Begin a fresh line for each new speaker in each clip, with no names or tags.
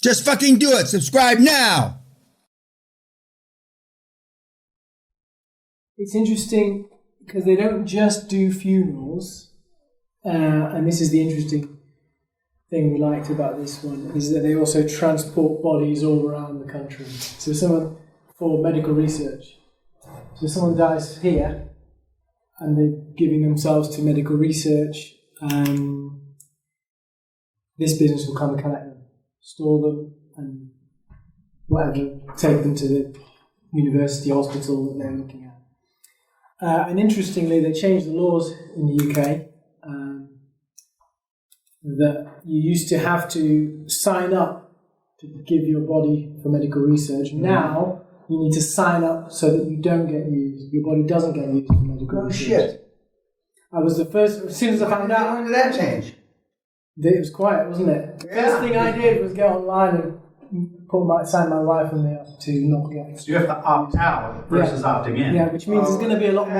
Just fucking do it. Subscribe now.
It's interesting because they don't just do funerals, and this is the interesting thing we liked about this one, is that they also transport bodies all around the country. So someone, for medical research, so someone dies here, and they're giving themselves to medical research, this business will come and collect them, store them, and whatever, take them to the university hospital that they're looking at. And interestingly, they changed the laws in the UK that you used to have to sign up to give your body for medical research. Now, you need to sign up so that you don't get used. Your body doesn't get used for medical research.
Shit.
I was the first, as soon as I found out.
When did that change?
It was quiet, wasn't it? The first thing I did was go online and sign my wife and me up to not get.
So you have to opt out versus opting in.
Yeah, which means there's going to be a lot more.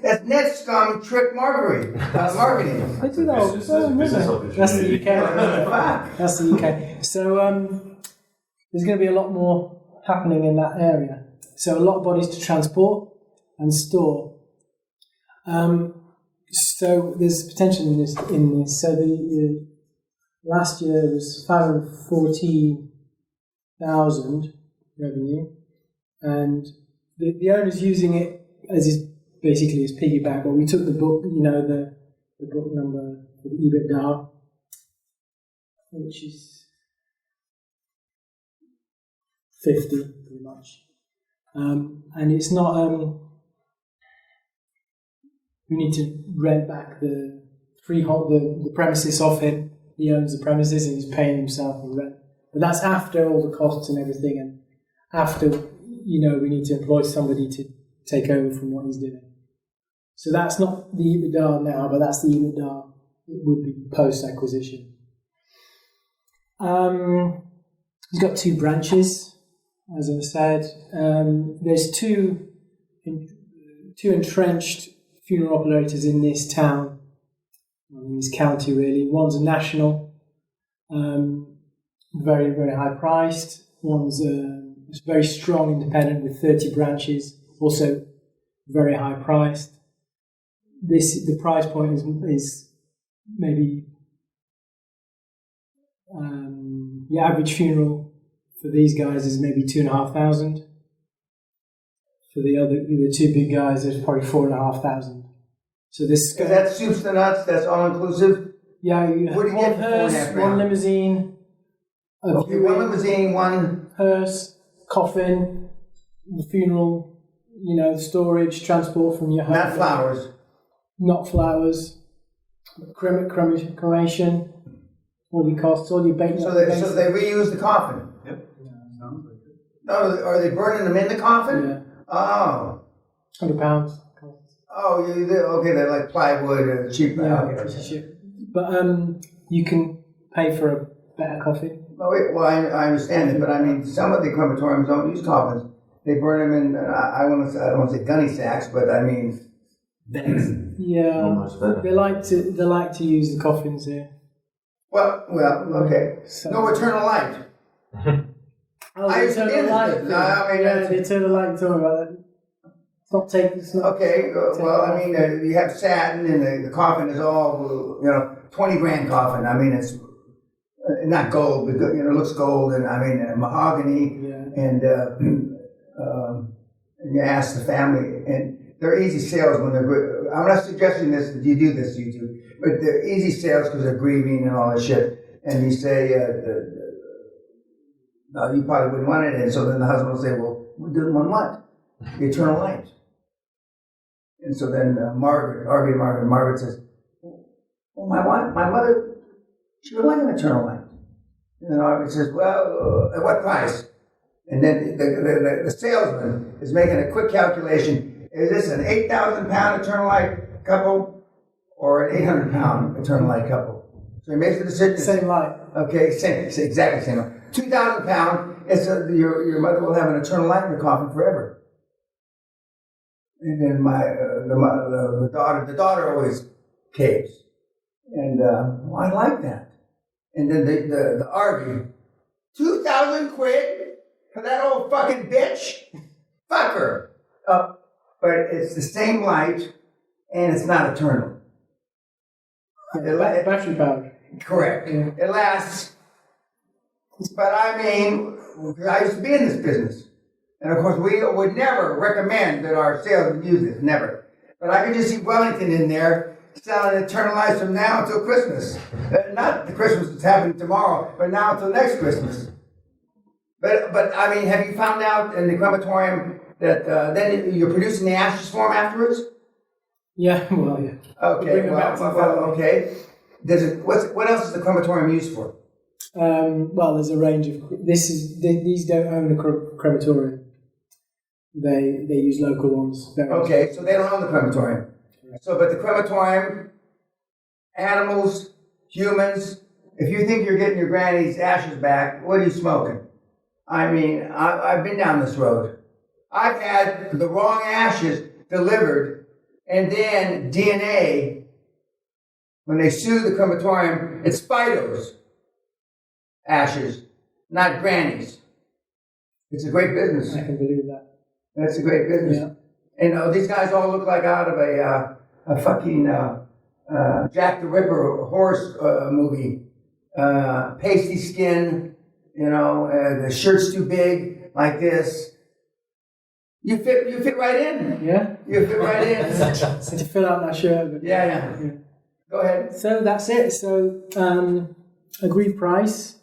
That's net scum trick marketing.
They do that all the time, don't they? That's the UK. That's the UK. So there's going to be a lot more happening in that area. So a lot of bodies to transport and store. So there's potential in this. So the last year was 514,000 revenue, and the owner's using it as his piggyback. But we took the book, the book number for the EBITDA, which is 50 pretty much, and it's not. We need to rent back the freehold, the premises off him. He owns the premises and he's paying himself for rent. But that's after all the costs and everything, and after, we need to employ somebody to take over from what he's doing. So that's not the EBITDA now, but that's the EBITDA it would be post-acquisition. He's got 2 branches, as I said. There's two entrenched funeral operators in this town, in this county really. One's a national, very, very high priced. One's very strong independent with 30 branches, also very high priced. The price point is maybe the average funeral for these guys is maybe 2,500. For the 2 big guys, there's probably 4,500. So this
is that soups to nuts? That's all inclusive.
Yeah, you have one hearse, one limousine.
One limousine, one
hearse, coffin, the funeral. Storage, transport from your home.
Not flowers.
Not flowers. Cremation. All your costs, all your bait.
So they reuse the coffin.
Yep. Yeah, sounds like it.
No, are they burning them in the coffin?
Yeah.
Oh.
£100.
Oh, they're like plywood, cheap.
Yeah, but you can pay for a better coffin.
Oh, well, I understand it, but I mean, some of the crematoriums don't use coffins. They burn them in. I don't want to say gunny sacks, but I mean.
Yeah, they like to use the coffins here.
Well, okay.
So,
no eternal light.
I understand light. The eternal light. Talking about that. It's not.
Okay. Well, I mean, you have satin, and the coffin is all $20,000 coffin. I mean, it's not gold, but it looks gold, and I mean mahogany, and you ask the family, and they're easy sales when they're good. I'm not suggesting this that you do this, YouTube, but they're easy sales because they're grieving and all that shit. And you say, no, you probably wouldn't want it. And so then the husband will say, well, we didn't want what? The eternal light. And so then Margaret says, well, my mother, she would like an eternal light. And then Margaret says, well, at what price? And then the salesman is making a quick calculation. Is this an 8,000-pound eternal light couple or an 800-pound eternal light couple? So he makes the decision.
Same light.
Okay, exactly same light. 2,000 pound. Your mother will have an eternal light in your coffin forever. And then the daughter always caves. And I like that. And then the RV, 2,000 quid for that old fucking bitch? Fuck her. But it's the same light, and it's not eternal.
Battery powered.
Correct.
Yeah.
It lasts. But I mean, I used to be in this business. And of course, we would never recommend that our salesmen use this, never. But I could just see Wellington in there selling eternal lights from now until Christmas. Not the Christmas that's happening tomorrow, but now until next Christmas. But I mean, have you found out in the crematorium that then you're producing the ashes for them afterwards?
Yeah, well, yeah.
Okay, okay. What else is the crematorium used for?
Well, there's a range of. These don't own a crematorium. They use local ones.
Okay, so they don't own the crematorium. So, but the crematorium, animals, humans. If you think you're getting your granny's ashes back, what are you smoking? I mean, I've been down this road. I've had the wrong ashes delivered, and then DNA. When they sue the crematorium, it's Fido's ashes, not Granny's. It's a great business.
I can believe that.
That's a great business.
Yeah.
And these guys all look like out of a fucking Jack the Ripper horse movie. Pasty skin, the shirt's too big, like this. You fit right in.
Yeah?
You fit right in.
I had to fill out my shirt. But
Yeah. Go ahead.
So that's it. So agreed price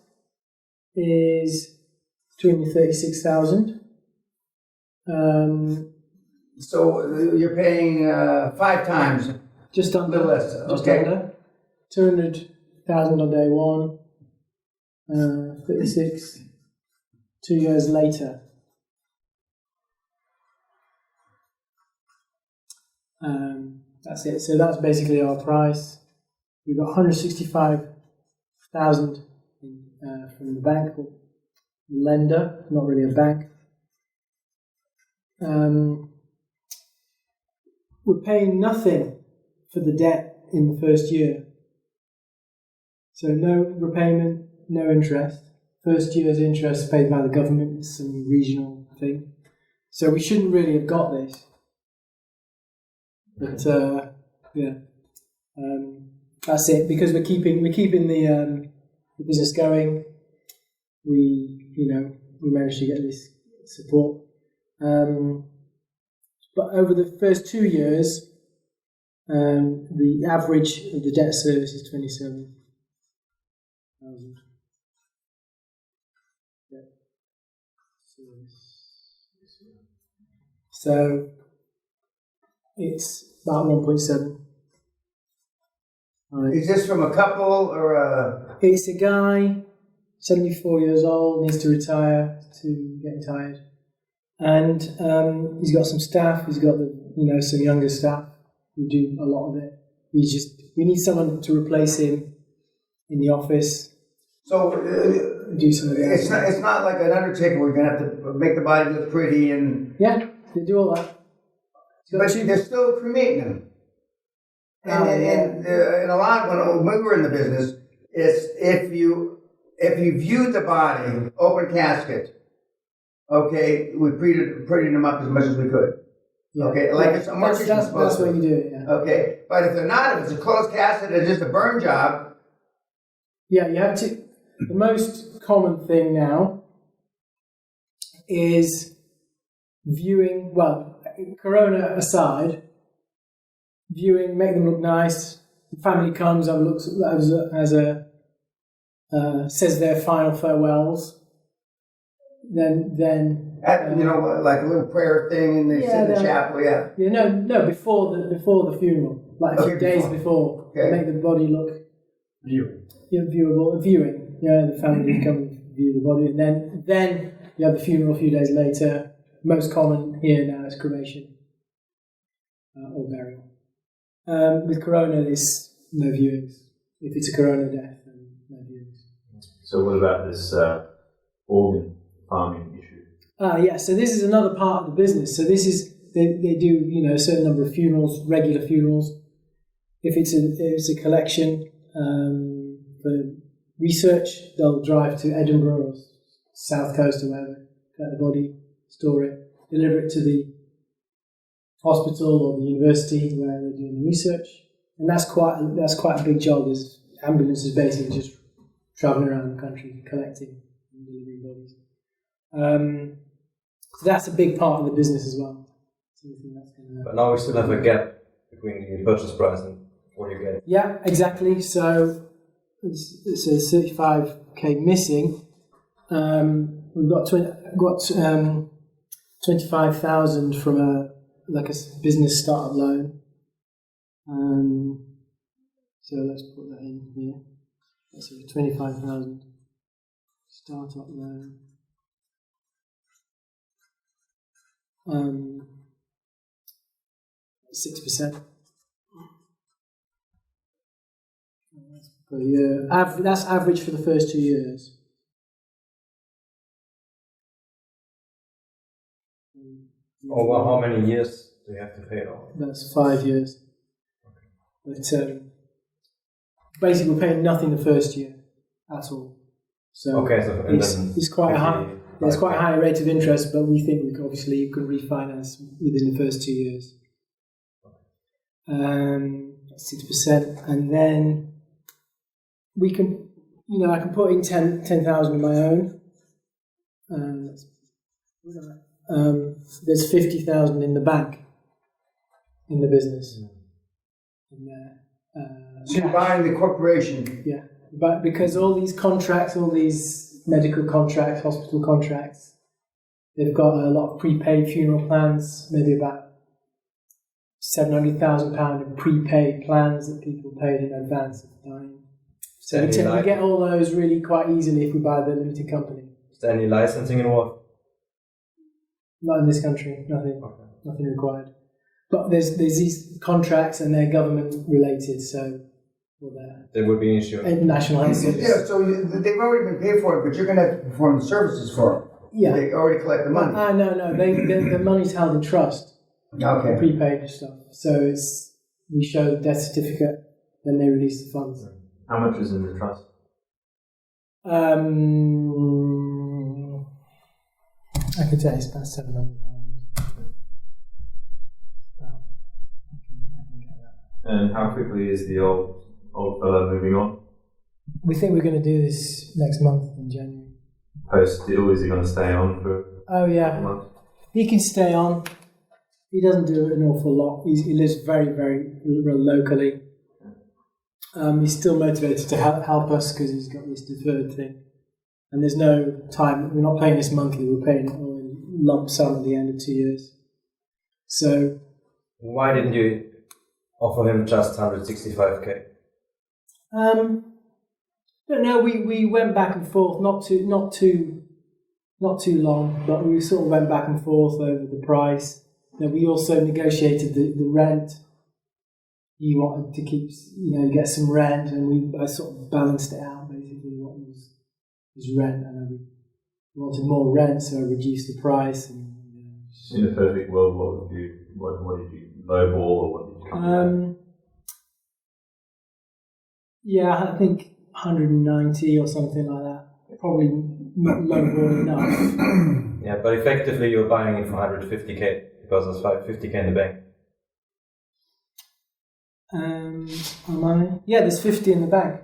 is $236,000.
So you're paying 5 times.
Just under.
A little less.
Just
Okay.
under. 200,000 on day one. 36. 2 years later. That's it. So that's basically our price. We've got 165,000 from the bank, lender, not really a bank. We're paying nothing for the debt in the first year. So no repayment, no interest. First year's interest paid by the government, it's some regional thing. So we shouldn't really have got this. But that's it. Because we're keeping the business going. We managed to get this support. But over the first 2 years, the average of the debt service is 27,000. So it's about 1.7.
Is this from a couple or a...
It's a guy, 74 years old, needs to retire, getting tired. And he's got some staff, he's got some younger staff who do a lot of it. We need someone to replace him in the office.
So
do some of that.
It's not like an undertaker where you're going to have to make the body look pretty and...
Yeah, they do all that.
But they're still cremating them. And a lot, when we were in the business, it's if you viewed the body, open casket, okay, we prettied them up as much as we could.
Yeah.
Okay, like it's a mortician's
that's
supposed to.
what you do it, yeah.
Okay, but if they're not, if it's a closed casket, it's just a burn job.
Yeah, you have to. The most common thing now is viewing. Well, Corona aside, viewing, make them look nice. The family comes and looks says their final farewells. Then
like a little prayer thing, and they sit in the chapel. Yeah.
No, before the funeral, like a few days before, make the body look viewable. Viewing. The family come view the body, and then you have the funeral a few days later. Most common here now is cremation or burial. With Corona, there's no viewings. If it's a Corona death, then no viewings.
So what about this organ farming issue?
So this is another part of the business. So this is they do a certain number of funerals, regular funerals. If it's a collection for research. They'll drive to Edinburgh or South Coast or wherever, get the body, store it, deliver it to the hospital or the university where they're doing the research. And that's quite a big job. There's ambulances basically just travelling around the country collecting and delivering bodies. So that's a big part of the business as well. So I think that's gonna...
But now we still have a gap between the purchase price and what you get.
Yeah, exactly. So it's a 35k missing. We've got 25,000 from a business startup loan. So let's put that in here. That's a 25,000 startup loan. 6% per year. That's average for the first 2 years.
Over how many years do you have to pay it off?
That's 5 years. But basically, we're paying nothing the first year at all. So it's quite a high. There's quite a high rate of interest, but we think you can refinance within the first 2 years. 6%, and then we can, I can put in 10,000 of my own. There's 50,000 in the bank in the business.
So you're buying the corporation.
Yeah, but because all these contracts, all these medical contracts, hospital contracts, they've got a lot of prepaid funeral plans, maybe about £700,000 in prepaid plans that people paid in advance of dying. So we get all those really quite easily if we buy the limited company.
Is there any licensing involved?
Not in this country, nothing required. But there's these contracts and they're government related, so
there would be an issue.
National health service.
Yeah, so they've already been paid for it, but you're going to have to perform the services for them.
Yeah.
They already collect the money.
No. The money's held in trust.
Okay.
Prepaid stuff. So we show the death certificate, then they release the funds.
How much is in the trust?
I could say it's about 700,000.
And how quickly is the old fellow moving on?
We think we're going to do this next month in January.
Post deal, is he going to stay on for a month?
He can stay on. He doesn't do an awful lot. He lives very, very locally. He's still motivated to help us because he's got this deferred thing. And there's no time. We're not paying this monthly. We're paying it all in lump sum at the end of 2 years. So
why didn't you offer him just 165k?
Don't know. We went back and forth. Not too long, but we sort of went back and forth over the price. Then we also negotiated the rent. He wanted to keep, get some rent, and I sort of balanced it out basically what was his rent, and we wanted more rent, so I reduced the price. And,
in a perfect world, what did you lowball, or what did you come
I think 190 or something like that. Probably not lowball enough.
Yeah, but effectively you're buying it for 150k because there's 50k in the bank.
Am I? Yeah, there's 50 in the bank.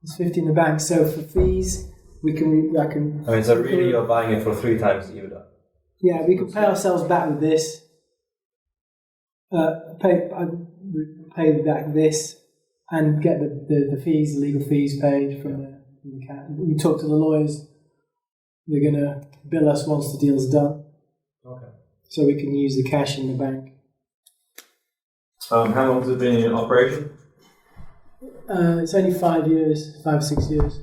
There's 50 in the bank. So for fees, I can.
So really you're buying it for 3 times EBITDA.
Yeah, we could pay ourselves back with this. Pay back this, and get the fees, the legal fees paid from the account. We talk to the lawyers. They're going to bill us once the deal's done.
Okay.
So we can use the cash in the bank.
How long has it been in operation?
It's only 5 years, 5 or 6 years.